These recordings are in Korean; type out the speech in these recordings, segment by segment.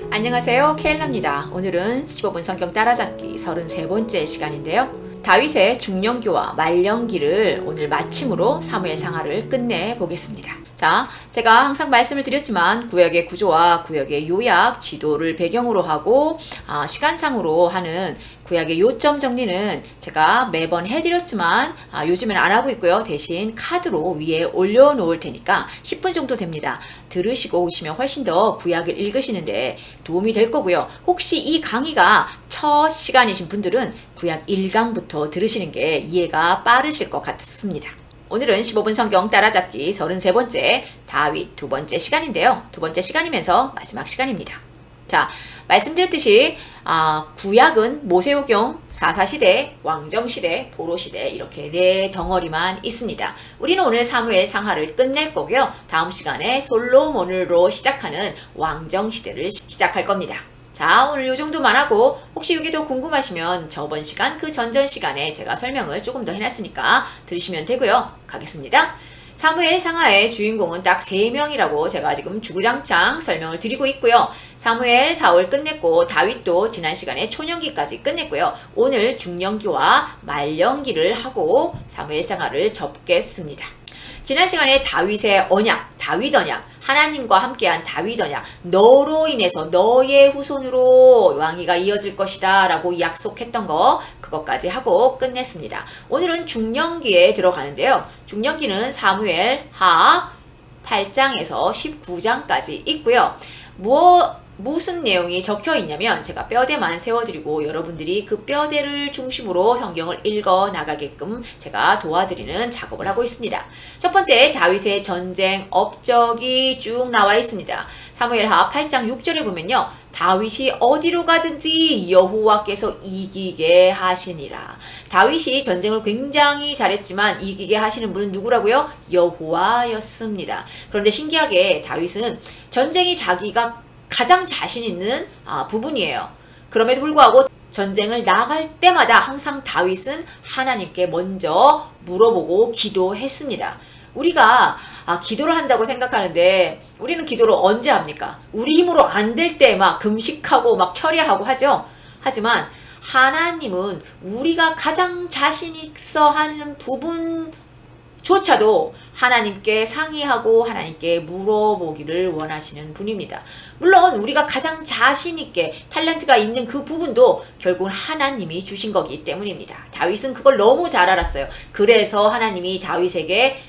안녕하세요, 케일라입니다. 오늘은 15분 성경 따라잡기 33번째 시간인데요. 다윗의 중년기와 말년기를 오늘 마침으로 사무엘 상하를 끝내 보겠습니다. 자, 제가 항상 말씀을 드렸지만 구약의 구조와 구약의 요약, 지도를 배경으로 하고 시간상으로 하는 구약의 요점 정리는 제가 매번 해드렸지만 요즘엔 안 하고 있고요. 대신 카드로 위에 올려놓을 테니까 10분 정도 됩니다. 들으시고 오시면 훨씬 더 구약을 읽으시는데 도움이 될 거고요. 혹시 이 강의가 첫 시간이신 분들은 구약 1강부터 들으시는 게 이해가 빠르실 것 같습니다. 오늘은 15분 성경 따라잡기 33번째 다윗 두 번째 시간인데요. 두 번째 시간이면서 마지막 시간입니다. 자, 말씀드렸듯이 구약은 모세오경, 사사시대, 왕정시대, 보로시대 이렇게 네 덩어리만 있습니다. 우리는 오늘 사무엘 상하를 끝낼 거고요. 다음 시간에 솔로몬으로 시작하는 왕정시대를 시작할 겁니다. 자, 오늘 요 정도만 하고 혹시 이게 더 궁금하시면 저번 시간 그 전전 시간에 제가 설명을 조금 더 해놨으니까 들으시면 되고요. 가겠습니다. 사무엘 상하의 주인공은 딱 3명이라고 제가 지금 주구장창 설명을 드리고 있고요. 사무엘 사월 끝냈고 다윗도 지난 시간에 초년기까지 끝냈고요. 오늘 중년기와 말년기를 하고 사무엘 상하를 접겠습니다. 지난 시간에 다윗의 언약, 다윗 언약, 하나님과 함께한 다윗 언약, 너로 인해서 너의 후손으로 왕위가 이어질 것이다 라고 약속했던 거, 그것까지 하고 끝냈습니다. 오늘은 중년기에 들어가는데요. 중년기는 사무엘 하 8장에서 19장까지 있고요. 무슨 내용이 적혀 있냐면 제가 뼈대만 세워드리고 여러분들이 그 뼈대를 중심으로 성경을 읽어 나가게끔 제가 도와드리는 작업을 하고 있습니다. 첫 번째, 다윗의 전쟁 업적이 쭉 나와 있습니다. 사무엘하 8장 6절에 보면요, 다윗이 어디로 가든지 여호와께서 이기게 하시니라. 다윗이 전쟁을 굉장히 잘했지만 이기게 하시는 분은 누구라고요? 여호와였습니다. 그런데 신기하게 다윗은 전쟁이 자기가 가장 자신 있는 부분이에요. 그럼에도 불구하고 전쟁을 나갈 때마다 항상 다윗은 하나님께 먼저 물어보고 기도했습니다. 우리가 기도를 한다고 생각하는데 우리는 기도를 언제 합니까? 우리 힘으로 안 될 때 막 금식하고 막 철야하고 하죠. 하지만 하나님은 우리가 가장 자신 있어 하는 부분 조차도 하나님께 상의하고 하나님께 물어보기를 원하시는 분입니다. 물론 우리가 가장 자신있게 탤런트가 있는 그 부분도 결국은 하나님이 주신 거기 때문입니다. 다윗은 그걸 너무 잘 알았어요. 그래서 하나님이 다윗에게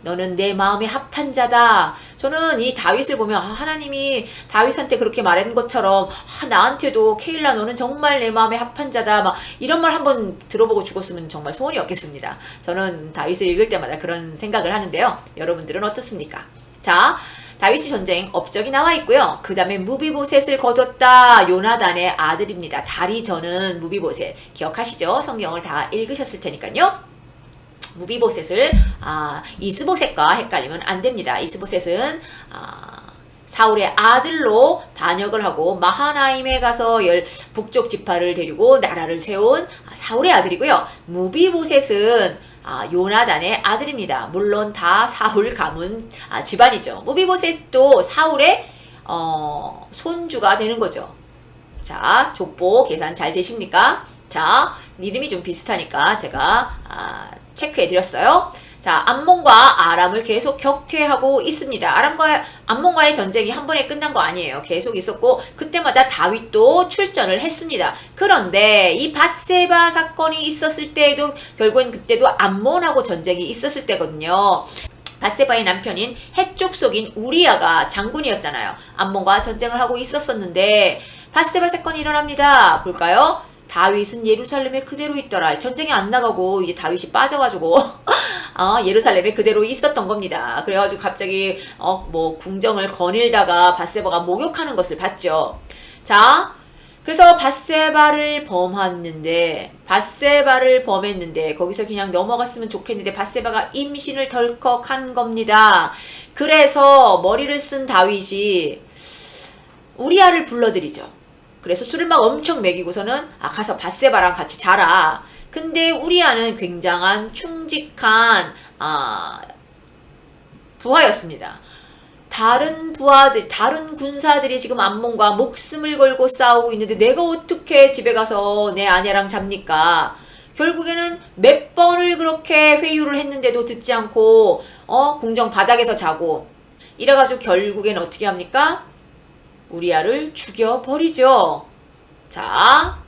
너는 내 마음에 합한 자다. 저는 이 다윗을 보면 하나님이 다윗한테 그렇게 말한 것처럼 나한테도 케일라 너는 정말 내 마음에 합한 자다. 막 이런 말 한번 들어보고 죽었으면 정말 소원이 없겠습니다. 저는 다윗을 읽을 때마다 그런 생각을 하는데요. 여러분들은 어떻습니까? 자, 다윗의 전쟁 업적이 나와 있고요. 그 다음에 무비보셋을 거뒀다. 요나단의 아들입니다. 다리 저는 무비보셋. 기억하시죠? 성경을 다 읽으셨을 테니까요. 무비보셋을 이스보셋과 헷갈리면 안 됩니다. 이스보셋은 사울의 아들로 반역을 하고 마하나임에 가서 북쪽 지파를 데리고 나라를 세운 사울의 아들이고요. 무비보셋은 요나단의 아들입니다. 물론 다 사울 가문 집안이죠. 무비보셋도 사울의 손주가 되는 거죠. 자, 족보 계산 잘 되십니까? 자, 이름이 좀 비슷하니까 제가 체크해드렸어요. 자, 암몬과 아람을 계속 격퇴하고 있습니다. 암몬과의 전쟁이 한 번에 끝난 거 아니에요. 계속 있었고 그때마다 다윗도 출전을 했습니다. 그런데 이 밧세바 사건이 있었을 때에도 결국엔 그때도 암몬하고 전쟁이 있었을 때거든요. 밧세바의 남편인 해족속인 우리아가 장군이었잖아요. 암몬과 전쟁을 하고 있었었는데 밧세바 사건이 일어납니다. 볼까요? 다윗은 예루살렘에 그대로 있더라. 전쟁이 안 나가고 이제 다윗이 빠져가지고 예루살렘에 그대로 있었던 겁니다. 그래가지고 갑자기 궁정을 거닐다가 밧세바가 목욕하는 것을 봤죠. 자, 그래서 밧세바를 범했는데 거기서 그냥 넘어갔으면 좋겠는데 밧세바가 임신을 덜컥 한 겁니다. 그래서 머리를 쓴 다윗이 우리아를 불러들이죠. 그래서 술을 막 엄청 먹이고서는 가서 밧세바랑 같이 자라. 근데 우리아는 굉장한 충직한 부하였습니다. 다른 부하들, 다른 군사들이 지금 암몬과 목숨을 걸고 싸우고 있는데 내가 어떻게 집에 가서 내 아내랑 잡니까? 결국에는 몇 번을 그렇게 회유를 했는데도 듣지 않고 궁정 바닥에서 자고 이래가지고 결국엔 어떻게 합니까? 우리아를 죽여버리죠. 자,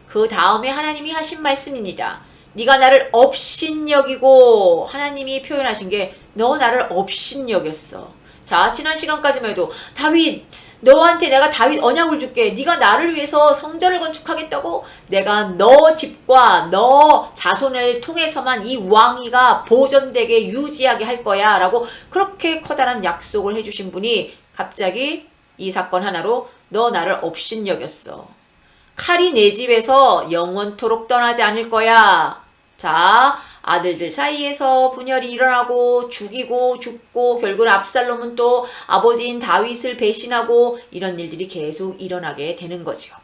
그 다음에 하나님이 하신 말씀입니다. 네가 나를 업신여기고, 하나님이 표현하신 게 너 나를 업신여겼어. 자, 지난 시간까지만 해도 다윗, 너한테 내가 다윗 언약을 줄게. 네가 나를 위해서 성전을 건축하겠다고? 내가 너 집과 너 자손을 통해서만 이 왕위가 보존되게 유지하게 할 거야 라고 그렇게 커다란 약속을 해주신 분이 갑자기 이 사건 하나로 너 나를 업신여겼어. 칼이 내 집에서 영원토록 떠나지 않을 거야. 자, 아들들 사이에서 분열이 일어나고 죽이고 죽고 결국은 압살롬은 또 아버지인 다윗을 배신하고 이런 일들이 계속 일어나게 되는 거죠.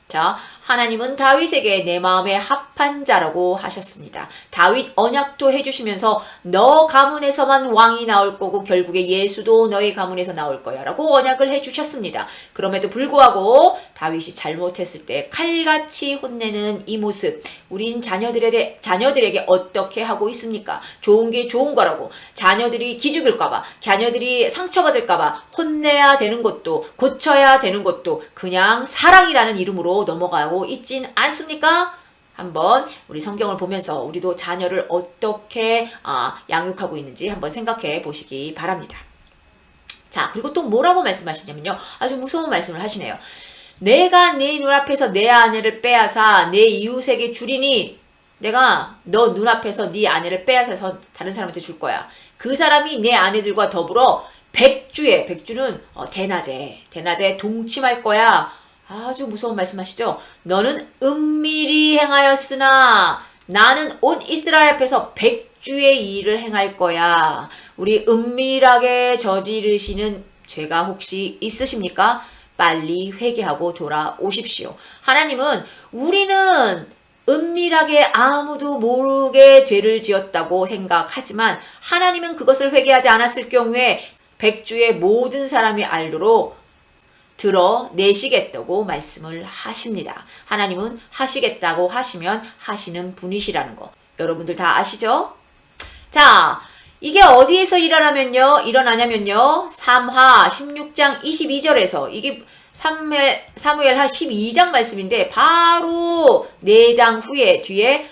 자, 하나님은 다윗에게 내 마음에 합한 자라고 하셨습니다. 다윗 언약도 해주시면서 너 가문에서만 왕이 나올 거고 결국에 예수도 너의 가문에서 나올 거야 라고 언약을 해주셨습니다. 그럼에도 불구하고 다윗이 잘못했을 때 칼같이 혼내는 이 모습, 우린 자녀들에게 어떻게 하고 있습니까? 좋은 게 좋은 거라고, 자녀들이 기죽을까봐, 자녀들이 상처받을까봐 혼내야 되는 것도 고쳐야 되는 것도 그냥 사랑이라는 이름으로 넘어가고 있진 않습니까? 한번 우리 성경을 보면서 우리도 자녀를 어떻게 양육하고 있는지 한번 생각해 보시기 바랍니다. 자, 그리고 또 뭐라고 말씀하시냐면요. 아주 무서운 말씀을 하시네요. 내가 네 눈앞에서 내 아내를 빼앗아 내 이웃에게 주리니 내가 너 눈앞에서 네 아내를 빼앗아서 다른 사람한테 줄 거야. 그 사람이 내 아내들과 더불어 백주는 대낮에 동침할 거야. 아주 무서운 말씀하시죠. 너는 은밀히 행하였으나 나는 온 이스라엘 앞에서 백주의 일을 행할 거야. 우리 은밀하게 저지르시는 죄가 혹시 있으십니까? 빨리 회개하고 돌아오십시오. 하나님은 우리는 은밀하게 아무도 모르게 죄를 지었다고 생각하지만 하나님은 그것을 회개하지 않았을 경우에 백주의 모든 사람이 알도록 드러내시겠다고 말씀을 하십니다. 하나님은 하시겠다고 하시면 하시는 분이시라는 거 여러분들 다 아시죠? 자, 이게 어디에서 일어나냐면요. 3하 16장 22절에서 이게 사무엘하 12장 말씀인데 바로 4장 후에 뒤에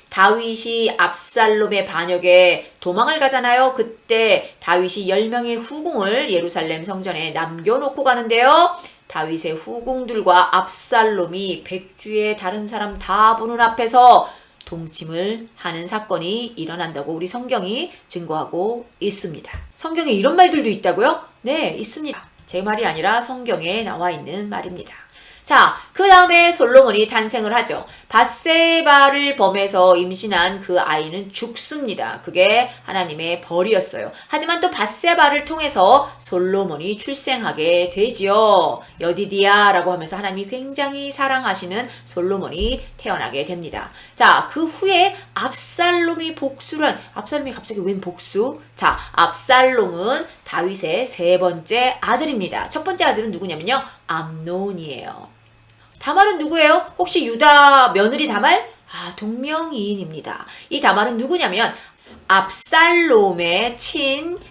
다윗이 압살롬의 반역에 도망을 가잖아요. 그때 다윗이 10명의 후궁을 예루살렘 성전에 남겨놓고 가는데요. 다윗의 후궁들과 압살롬이 백주의 다른 사람 다 보는 앞에서 동침을 하는 사건이 일어난다고 우리 성경이 증거하고 있습니다. 성경에 이런 말들도 있다고요? 네, 있습니다. 제 말이 아니라 성경에 나와 있는 말입니다. 자, 그 다음에 솔로몬이 탄생을 하죠. 밧세바를 범해서 임신한 그 아이는 죽습니다. 그게 하나님의 벌이었어요. 하지만 또 밧세바를 통해서 솔로몬이 출생하게 되지요. 여디디아라고 하면서 하나님이 굉장히 사랑하시는 솔로몬이 태어나게 됩니다. 자, 그 후에 압살롬이 갑자기 웬 복수? 자, 압살롬은 다윗의 3번째 아들입니다. 첫 번째 아들은 누구냐면요. 암논이에요. 다말은 누구예요? 혹시 유다 며느리 다말? 동명이인입니다. 이 다말은 누구냐면 압살롬의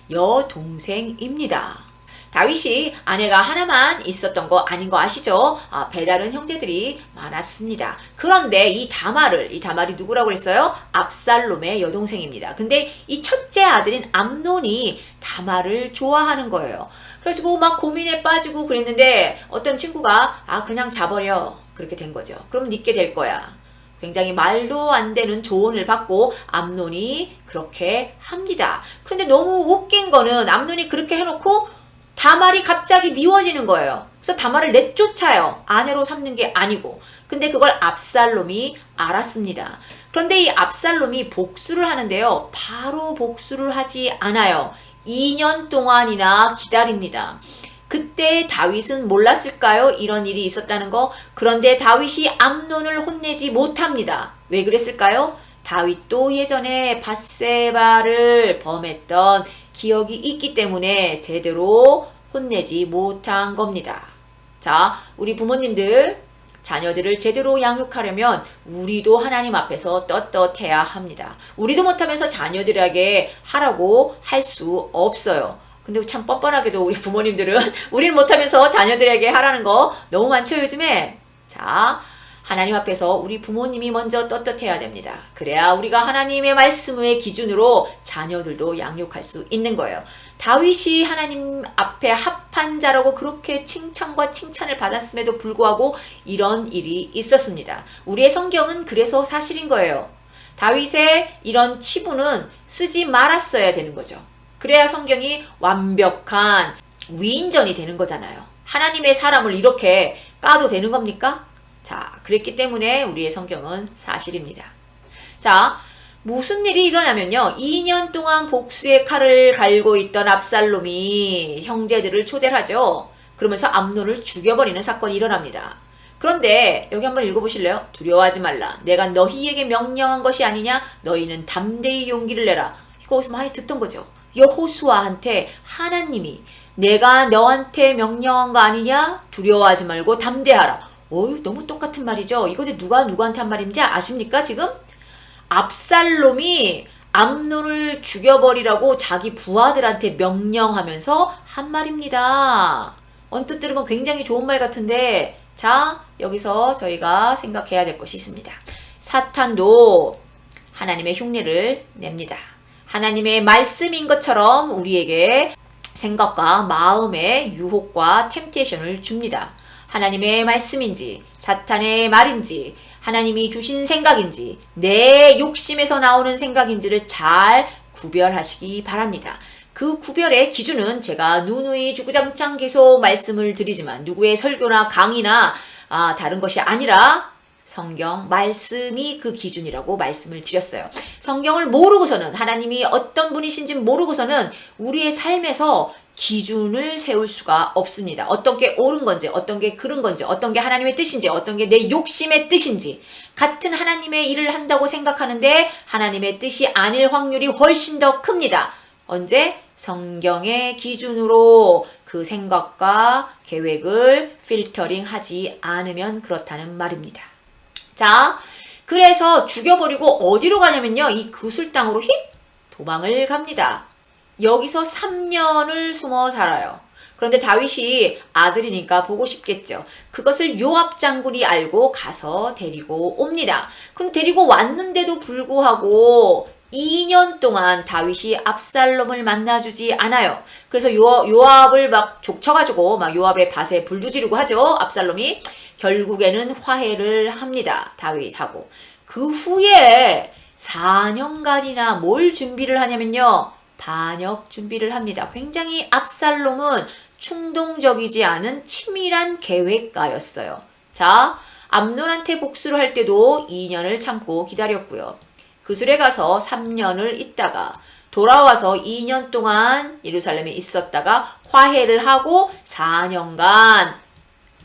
친여동생입니다. 다윗이 아내가 하나만 있었던 거 아닌 거 아시죠? 배다른 형제들이 많았습니다. 그런데 이 다말이 누구라고 그랬어요? 압살롬의 여동생입니다. 근데 이 첫째 아들인 암논이 다말을 좋아하는 거예요. 그래가지고 막 고민에 빠지고 그랬는데 어떤 친구가 그냥 자버려 그렇게 된 거죠. 그럼 믿게 될 거야. 굉장히 말도 안 되는 조언을 받고 암논이 그렇게 합니다. 그런데 너무 웃긴 거는 암논이 그렇게 해놓고 다말이 갑자기 미워지는 거예요. 그래서 다말을 내쫓아요. 아내로 삼는 게 아니고. 근데 그걸 압살롬이 알았습니다. 그런데 이 압살롬이 복수를 하는데요. 바로 복수를 하지 않아요. 2년 동안이나 기다립니다. 그때 다윗은 몰랐을까요? 이런 일이 있었다는 거. 그런데 다윗이 암논을 혼내지 못합니다. 왜 그랬을까요? 다윗도 예전에 밧세바를 범했던 기억이 있기 때문에 제대로 혼내지 못한 겁니다. 자, 우리 부모님들 자녀들을 제대로 양육하려면 우리도 하나님 앞에서 떳떳해야 합니다. 우리도 못하면서 자녀들에게 하라고 할 수 없어요. 근데 참 뻔뻔하게도 우리 부모님들은 우리는 못하면서 자녀들에게 하라는 거 너무 많죠, 요즘에. 자, 하나님 앞에서 우리 부모님이 먼저 떳떳해야 됩니다. 그래야 우리가 하나님의 말씀의 기준으로 자녀들도 양육할 수 있는 거예요. 다윗이 하나님 앞에 합한 자라고 그렇게 칭찬과 칭찬을 받았음에도 불구하고 이런 일이 있었습니다. 우리의 성경은 그래서 사실인 거예요. 다윗의 이런 치부는 쓰지 말았어야 되는 거죠. 그래야 성경이 완벽한 위인전이 되는 거잖아요. 하나님의 사람을 이렇게 까도 되는 겁니까? 자, 그랬기 때문에 우리의 성경은 사실입니다. 자, 무슨 일이 일어나면요. 2년 동안 복수의 칼을 갈고 있던 압살롬이 형제들을 초대를 하죠. 그러면서 암논을 죽여버리는 사건이 일어납니다. 그런데 여기 한번 읽어보실래요? 두려워하지 말라. 내가 너희에게 명령한 것이 아니냐? 너희는 담대히 용기를 내라. 이거 어디서 많이 듣던 거죠. 여호수아한테 하나님이 내가 너한테 명령한 거 아니냐? 두려워하지 말고 담대하라. 어휴, 너무 똑같은 말이죠. 이거 누가 누구한테 한 말인지 아십니까, 지금? 압살롬이 암논을 죽여버리라고 자기 부하들한테 명령하면서 한 말입니다. 언뜻 들으면 굉장히 좋은 말 같은데, 자, 여기서 저희가 생각해야 될 것이 있습니다. 사탄도 하나님의 흉내를 냅니다. 하나님의 말씀인 것처럼 우리에게 생각과 마음의 유혹과 템테이션을 줍니다. 하나님의 말씀인지 사탄의 말인지 하나님이 주신 생각인지 내 욕심에서 나오는 생각인지를 잘 구별하시기 바랍니다. 그 구별의 기준은 제가 누누이 주구장창 계속 말씀을 드리지만 누구의 설교나 강의나 다른 것이 아니라 성경 말씀이 그 기준이라고 말씀을 드렸어요. 성경을 모르고서는 하나님이 어떤 분이신지 모르고서는 우리의 삶에서 기준을 세울 수가 없습니다. 어떤 게 옳은 건지, 어떤 게 그른 건지, 어떤 게 하나님의 뜻인지, 어떤 게 내 욕심의 뜻인지 같은 하나님의 일을 한다고 생각하는데 하나님의 뜻이 아닐 확률이 훨씬 더 큽니다. 언제? 성경의 기준으로 그 생각과 계획을 필터링 하지 않으면 그렇다는 말입니다. 자, 그래서 죽여버리고 어디로 가냐면요. 이 그술 땅으로 도망을 갑니다. 여기서 3년을 숨어 살아요. 그런데 다윗이 아들이니까 보고 싶겠죠. 그것을 요압 장군이 알고 가서 데리고 옵니다. 그럼 데리고 왔는데도 불구하고 2년 동안 다윗이 압살롬을 만나주지 않아요. 그래서 요압을 막 족쳐가지고 막 요압의 밭에 불도 지르고 하죠. 압살롬이. 결국에는 화해를 합니다. 다윗하고. 그 후에 4년간이나 뭘 준비를 하냐면요. 반역 준비를 합니다. 굉장히 압살롬은 충동적이지 않은 치밀한 계획가였어요. 자, 암논한테 복수를 할 때도 2년을 참고 기다렸고요. 그술에 가서 3년을 있다가 돌아와서 2년 동안 예루살렘에 있었다가 화해를 하고 4년간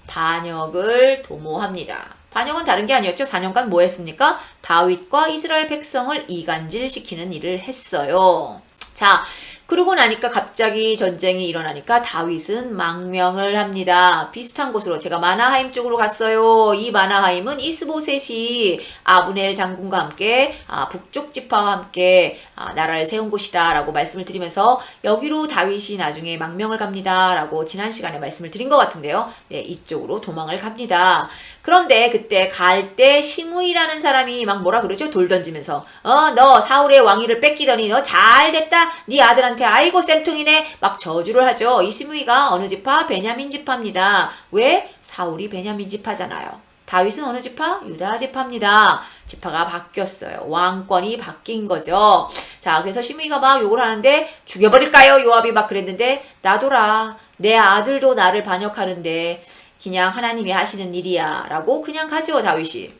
반역을 도모합니다. 반역은 다른 게 아니었죠. 4년간 뭐 했습니까? 다윗과 이스라엘 백성을 이간질시키는 일을 했어요. 자, 그러고 나니까 갑자기 전쟁이 일어나니까 다윗은 망명을 합니다. 비슷한 곳으로 제가 마나하임 쪽으로 갔어요. 이 마나하임은 이스보셋이 아브넬 장군과 함께 북쪽 지파와 함께 나라를 세운 곳이다 라고 말씀을 드리면서 여기로 다윗이 나중에 망명을 갑니다 라고 지난 시간에 말씀을 드린 것 같은데요. 네, 이쪽으로 도망을 갑니다. 그런데 그때 갈 때 시므이라는 사람이 막 뭐라 그러죠? 돌 던지면서 너 사울의 왕위를 뺏기더니 너 잘됐다. 네 아들한테 아이고 쌤통이네 막 저주를 하죠. 이 시므이가 어느 지파? 베냐민 지파입니다. 왜? 사울이 베냐민 지파잖아요. 다윗은 어느 지파? 유다 지파입니다. 지파가 바뀌었어요. 왕권이 바뀐 거죠. 자, 그래서 시므이가 막 욕을 하는데 죽여버릴까요? 요압이 막 그랬는데 놔둬라. 내 아들도 나를 반역하는데 그냥 하나님이 하시는 일이야 라고 그냥 가죠. 다윗이.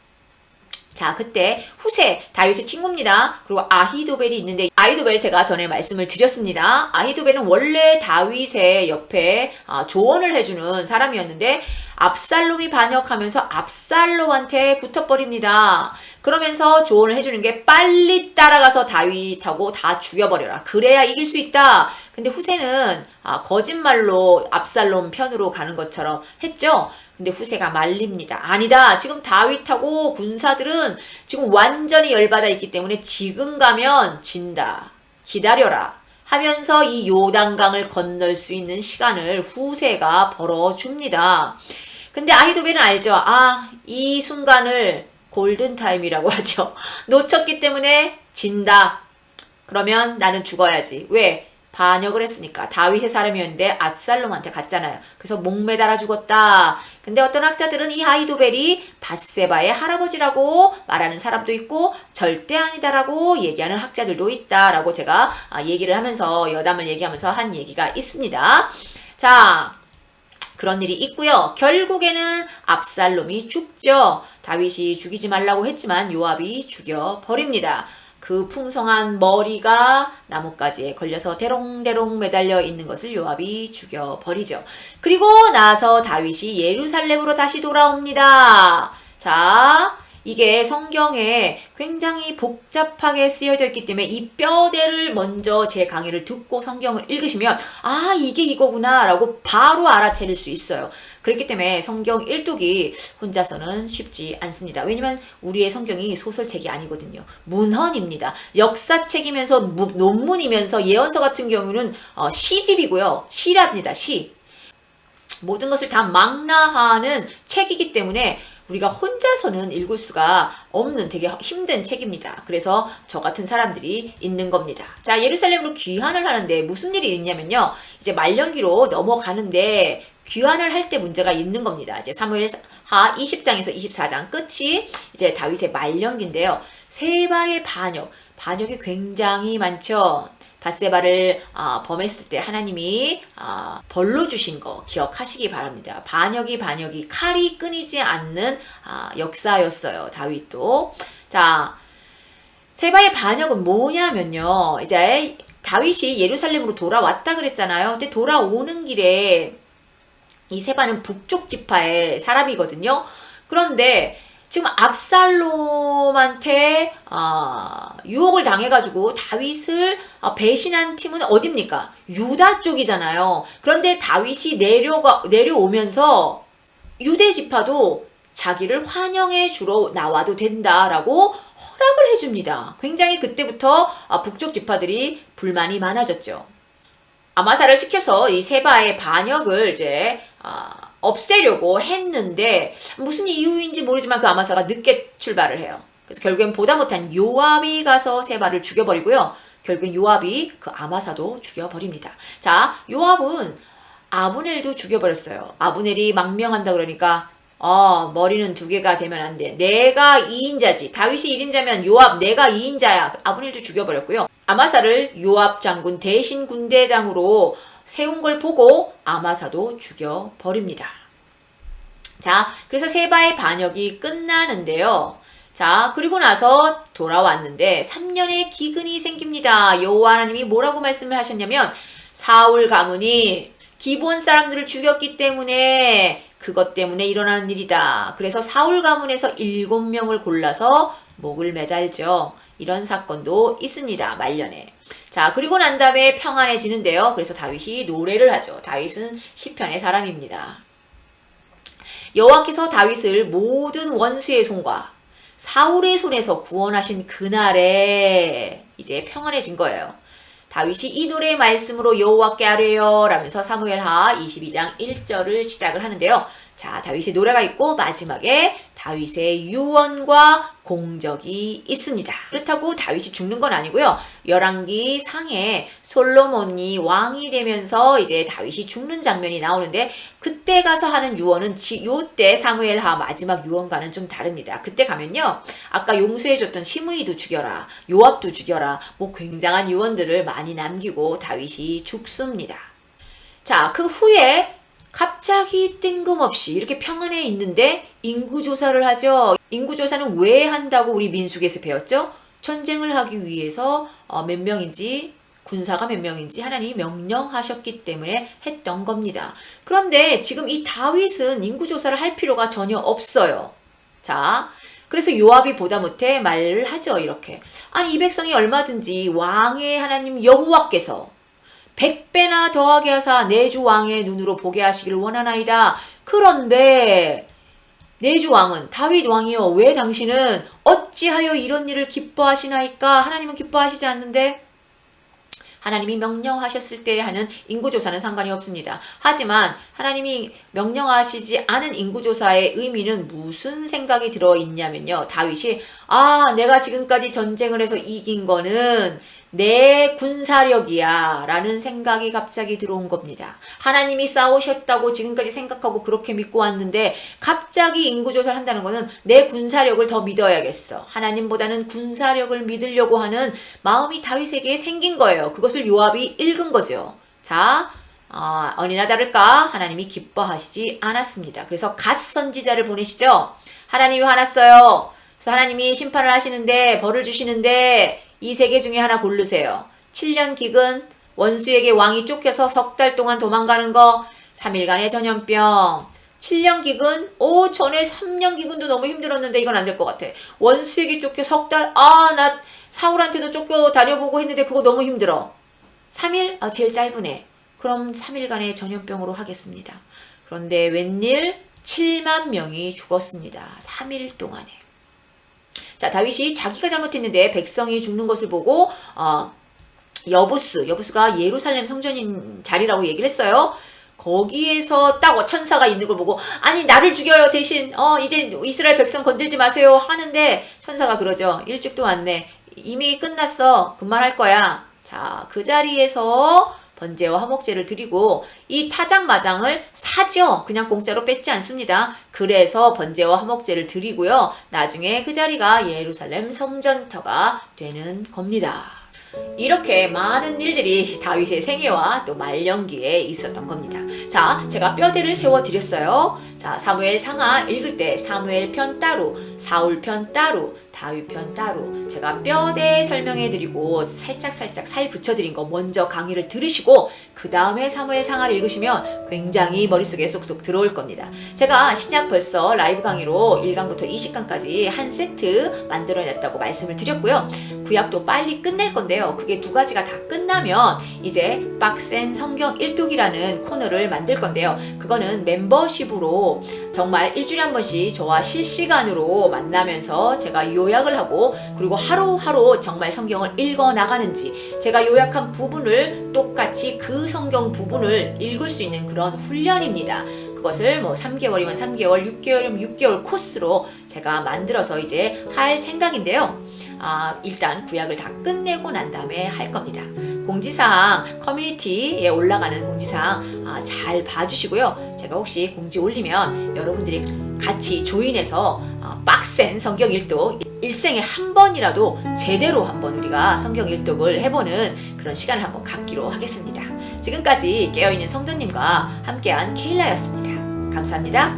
자, 그때 후세, 다윗의 친구입니다. 그리고 아히도벨이 있는데, 아히도벨 제가 전에 말씀을 드렸습니다. 아히도벨은 원래 다윗의 옆에 조언을 해주는 사람이었는데, 압살롬이 반역하면서 압살롬한테 붙어버립니다. 그러면서 조언을 해주는 게 빨리 따라가서 다윗하고 다 죽여버려라. 그래야 이길 수 있다. 근데 후세는 거짓말로 압살롬 편으로 가는 것처럼 했죠. 근데 후세가 말립니다. 아니다. 지금 다윗하고 군사들은 지금 완전히 열받아 있기 때문에 지금 가면 진다. 기다려라. 하면서 이 요단강을 건널 수 있는 시간을 후세가 벌어줍니다. 근데 아히도벨은 알죠. 이 순간을 골든타임이라고 하죠. 놓쳤기 때문에 진다. 그러면 나는 죽어야지. 왜? 반역을 했으니까. 다윗의 사람이었는데 압살롬한테 갔잖아요. 그래서 목매달아 죽었다. 근데 어떤 학자들은 이 아히도벨이 밧세바의 할아버지라고 말하는 사람도 있고 절대 아니다라고 얘기하는 학자들도 있다라고 제가 얘기를 하면서 여담을 얘기하면서 한 얘기가 있습니다. 자, 그런 일이 있고요. 결국에는 압살롬이 죽죠. 다윗이 죽이지 말라고 했지만 요압이 죽여버립니다. 그 풍성한 머리가 나뭇가지에 걸려서 대롱대롱 매달려 있는 것을 요압이 죽여버리죠. 그리고 나서 다윗이 예루살렘으로 다시 돌아옵니다. 자, 이게 성경에 굉장히 복잡하게 쓰여져 있기 때문에 이 뼈대를 먼저 제 강의를 듣고 성경을 읽으시면 이게 이거구나 라고 바로 알아차릴 수 있어요. 그렇기 때문에 성경 일독이 혼자서는 쉽지 않습니다. 왜냐면 우리의 성경이 소설책이 아니거든요. 문헌입니다. 역사책이면서 논문이면서 예언서 같은 경우는 시집이고요. 시랍니다. 시. 모든 것을 다 망라하는 책이기 때문에 우리가 혼자서는 읽을 수가 없는 되게 힘든 책입니다. 그래서 저 같은 사람들이 읽는 겁니다. 자, 예루살렘으로 귀환을 하는데 무슨 일이 있냐면요. 이제 말년기로 넘어가는데 귀환을 할 때 문제가 있는 겁니다. 이제 사무엘하 20장에서 24장 끝이 이제 다윗의 말년기인데요. 세바의 반역이 굉장히 많죠. 밧세바를 범했을 때 하나님이 벌로 주신 거 기억하시기 바랍니다. 반역이 칼이 끊이지 않는 역사였어요. 다윗도. 자, 세바의 반역은 뭐냐면요. 이제 다윗이 예루살렘으로 돌아왔다 그랬잖아요. 근데 돌아오는 길에 이 세바는 북쪽 지파의 사람이거든요. 그런데 지금 압살롬한테 유혹을 당해가지고 다윗을 배신한 팀은 어딥니까? 유다 쪽이잖아요. 그런데 다윗이 내려오면서 유대 지파도 자기를 환영해 주러 나와도 된다라고 허락을 해줍니다. 굉장히 그때부터 북쪽 지파들이 불만이 많아졌죠. 아마사를 시켜서 이 세바의 반역을 이제 없애려고 했는데 무슨 이유인지 모르지만 그 아마사가 늦게 출발을 해요. 그래서 결국엔 보다 못한 요압이 가서 세바를 죽여버리고요. 결국엔 요압이 그 아마사도 죽여버립니다. 자, 요압은 아브넬도 죽여버렸어요. 아브넬이 망명한다 그러니까 머리는 두 개가 되면 안 돼. 내가 2인자지. 다윗이 1인자면 요압 내가 2인자야. 아브넬도 죽여버렸고요. 아마사를 요압 장군 대신 군대장으로 세운 걸 보고 아마사도 죽여버립니다. 자, 그래서 세바의 반역이 끝나는데요. 자, 그리고 나서 돌아왔는데 3년의 기근이 생깁니다. 여호와 하나님이 뭐라고 말씀을 하셨냐면 사울 가문이 기브온 사람들을 죽였기 때문에 그것 때문에 일어나는 일이다. 그래서 사울 가문에서 7명을 골라서 목을 매달죠. 이런 사건도 있습니다. 말년에. 자, 그리고 난 다음에 평안해지는데요. 그래서 다윗이 노래를 하죠. 다윗은 시편의 사람입니다. 여호와께서 다윗을 모든 원수의 손과 사울의 손에서 구원하신 그날에 이제 평안해진 거예요. 다윗이 이 노래의 말씀으로 여호와께 아뢰요 라면서 사무엘하 22장 1절을 시작을 하는데요. 자, 다윗의 노래가 있고 마지막에 다윗의 유언과 공적이 있습니다. 그렇다고 다윗이 죽는 건 아니고요. 열왕기 상에 솔로몬이 왕이 되면서 이제 다윗이 죽는 장면이 나오는데 그때 가서 하는 유언은 요때 사무엘하 마지막 유언과는 좀 다릅니다. 그때 가면요. 아까 용서해줬던 시므이도 죽여라. 요압도 죽여라. 뭐 굉장한 유언들을 많이 남기고 다윗이 죽습니다. 자, 그 후에 갑자기 뜬금없이 이렇게 평안해 있는데 인구조사를 하죠. 인구조사는 왜 한다고 우리 민수기에서 배웠죠? 전쟁을 하기 위해서 몇 명인지 군사가 몇 명인지 하나님이 명령하셨기 때문에 했던 겁니다. 그런데 지금 이 다윗은 인구조사를 할 필요가 전혀 없어요. 자, 그래서 요압이 보다 못해 말을 하죠. 이렇게. 아니 이 백성이 얼마든지 왕의 하나님 여호와께서 100배나 더하게 하사 내 주 왕의 눈으로 보게 하시기를 원하나이다. 그런데 내 주 왕은 다윗 왕이여 왜 당신은 어찌하여 이런 일을 기뻐하시나이까? 하나님은 기뻐하시지 않는데 하나님이 명령하셨을 때 하는 인구조사는 상관이 없습니다. 하지만 하나님이 명령하시지 않은 인구조사의 의미는 무슨 생각이 들어있냐면요. 다윗이 내가 지금까지 전쟁을 해서 이긴 거는 내 군사력이야 라는 생각이 갑자기 들어온 겁니다. 하나님이 싸우셨다고 지금까지 생각하고 그렇게 믿고 왔는데 갑자기 인구조사를 한다는 거는 내 군사력을 더 믿어야겠어. 하나님보다는 군사력을 믿으려고 하는 마음이 다윗에게 생긴 거예요. 그것을 요압이 읽은 거죠. 자, 어니나 다를까 하나님이 기뻐하시지 않았습니다. 그래서 갓 선지자를 보내시죠. 하나님이 화났어요. 그래서 하나님이 심판을 하시는데 벌을 주시는데 이 세 개 중에 하나 고르세요. 7년 기근, 원수에게 왕이 쫓겨서 석 달 동안 도망가는 거, 3일간의 전염병. 7년 기근, 전에 3년 기근도 너무 힘들었는데 이건 안 될 것 같아. 원수에게 쫓겨 석 달, 나 사울한테도 쫓겨 다녀보고 했는데 그거 너무 힘들어. 3일? 제일 짧으네. 그럼 3일간의 전염병으로 하겠습니다. 그런데 웬일 7만 명이 죽었습니다. 3일 동안에. 자, 다윗이 자기가 잘못했는데 백성이 죽는 것을 보고 여부스가 예루살렘 성전인 자리라고 얘기를 했어요. 거기에서 딱 천사가 있는 걸 보고 아니 나를 죽여요 대신 이제 이스라엘 백성 건들지 마세요 하는데 천사가 그러죠. 일찍도 왔네. 이미 끝났어. 그만할 거야. 자, 그 자리에서 번제와 화목제를 드리고 이 타작마장을 사죠. 그냥 공짜로 뺏지 않습니다. 그래서 번제와 화목제를 드리고요. 나중에 그 자리가 예루살렘 성전터가 되는 겁니다. 이렇게 많은 일들이 다윗의 생애와 또 말년기에 있었던 겁니다. 자, 제가 뼈대를 세워드렸어요. 자, 사무엘 상하 읽을 때 사무엘 편 따로, 사울 편 따로, 다윗 편 따로 제가 뼈대 설명해드리고 살짝 살 붙여드린 거 먼저 강의를 들으시고 그 다음에 사무엘 상하를 읽으시면 굉장히 머릿속에 쏙쏙 들어올 겁니다. 제가 신약 벌써 라이브 강의로 1강부터 20강까지 한 세트 만들어냈다고 말씀을 드렸고요. 구약도 빨리 끝낼 건데요. 그게 두 가지가 다 끝나면 이제 빡센 성경 일독이라는 코너를 만들 건데요. 그거는 멤버십으로 정말 일주일에 한 번씩 저와 실시간으로 만나면서 제가 요약을 하고 그리고 하루하루 정말 성경을 읽어 나가는지 제가 요약한 부분을 똑같이 그 성경 부분을 읽을 수 있는 그런 훈련입니다. 그것을 3개월이면 3개월, 6개월이면 6개월 코스로 제가 만들어서 이제 할 생각인데요. 일단 구약을 다 끝내고 난 다음에 할 겁니다. 공지사항 커뮤니티에 올라가는 공지사항 잘 봐주시고요. 제가 혹시 공지 올리면 여러분들이 같이 조인해서 빡센 성경 일독 일생에 한 번이라도 제대로 한번 우리가 성경 일독을 해보는 그런 시간을 한번 갖기로 하겠습니다. 지금까지 깨어있는 성도님과 함께한 케일라였습니다. 감사합니다.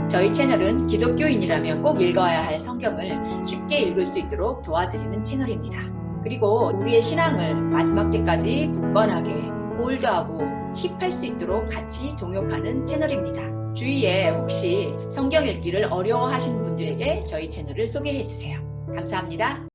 저희 채널은 기독교인이라면 꼭 읽어야 할 성경을 쉽게 읽을 수 있도록 도와드리는 채널입니다. 그리고 우리의 신앙을 마지막 때까지 굳건하게 홀드하고 킵할 수 있도록 같이 동역하는 채널입니다. 주위에 혹시 성경 읽기를 어려워하시는 분들에게 저희 채널을 소개해 주세요. 감사합니다.